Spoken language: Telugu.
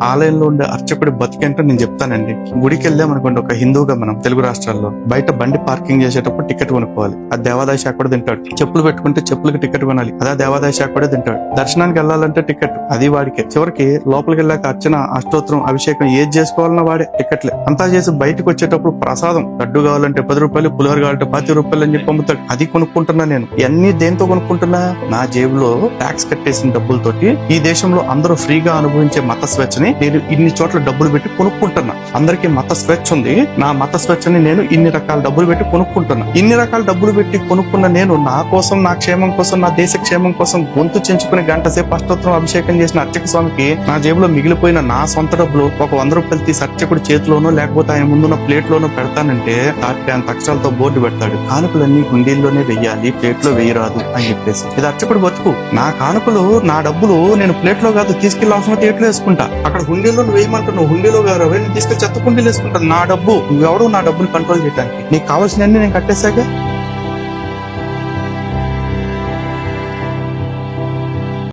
ఆలయంలో ఉండే అర్చకుడి బతికేంటో నేను చెప్తానండి. గుడికి వెళ్ళాం అనుకోండి, ఒక హిందువుగా మనం తెలుగు రాష్ట్రాల్లో బయట బండి పార్కింగ్ చేసేటప్పుడు టికెట్ కొనుక్కోవాలి. ఆ దేవాదాయ శాఖ కూడా తింటాడు. చెప్పులు పెట్టుకుంటే చెప్పులకి టికెట్ కొనాలి, అదే దేవాదాయ శాఖ కూడా తింటాడు. దర్శనానికి వెళ్ళాలంటే టికెట్, అది వాడికే. చివరికి లోపలికి వెళ్ళాక అర్చన, అష్టోత్తరం, అభిషేకం ఏది చేసుకోవాలన్నా వాడే, టికెట్లే. అంతా చేసి బయటకు వచ్చేటప్పుడు ప్రసాదం, లడ్డు కావాలంటే 10 రూపాయలు, పులిహోర కావాలంటే 10 రూపాయలు అని చెప్పి అమ్ముతాడు. అది కొనుక్కుంటున్నా నేను. ఇవన్నీ దేంతో కొనుక్కుంటున్నా? నా జేబులో ట్యాక్స్ కట్టేసిన డబ్బులతోటి ఈ దేశంలో అందరూ ఫ్రీగా అనుభవించే మత స్వేచ్ఛని నేను ఇన్ని చోట్ల డబ్బులు పెట్టి కొనుక్కుంటున్నా. అందరికీ మత స్వేచ్ఛ ఉంది, నా మత స్వేచ్ఛని నేను ఇన్ని రకాల డబ్బులు పెట్టి కొనుక్కుంటున్నా. ఇన్ని రకాల డబ్బులు పెట్టి కొనుక్కున్న నేను నా కోసం, నా క్షేమం కోసం, నా దేశ క్షేమం కోసం గొంతు చెంచుకుని గంట సేపు అష్టోత్తరం అభిషేకం చేసిన అర్చక స్వామికి నా జేబులో మిగిలిపోయిన నా సొంత డబ్బులు ఒక 100 రూపాయలు తీసి అర్చకుడి చేతిలోనో లేకపోతే ఆయన ముందున్న ప్లేట్ లోనో పెడతానంటే దాటి అంత అక్షరాలతో బోర్డు పెడతాడు, కానుకలన్నీ గుండీల్లోనే వెయ్యాలి, ప్లేట్ లో వేయరాదు అని చెప్పేసి. ఇది అర్చకుడు బతుకు. నా కానుకలు, నా డబ్బులు నేను ప్లేట్ లో కాదు తీసుకెళ్లి అవసరం ప్లేట్లో వేసుకుంటా. అక్కడ హుండీలో వేయమంటున్నావు, హుండీలో గారు నేను తీసుకెళ్లి చెత్త కుండీలు వేసుకుంటాను. నా డబ్బు, నువ్వెవడు నా డబ్బులు కంట్రోల్ చేయడానికి? నీకు కావాల్సినవన్నీ నేను కట్టేశాక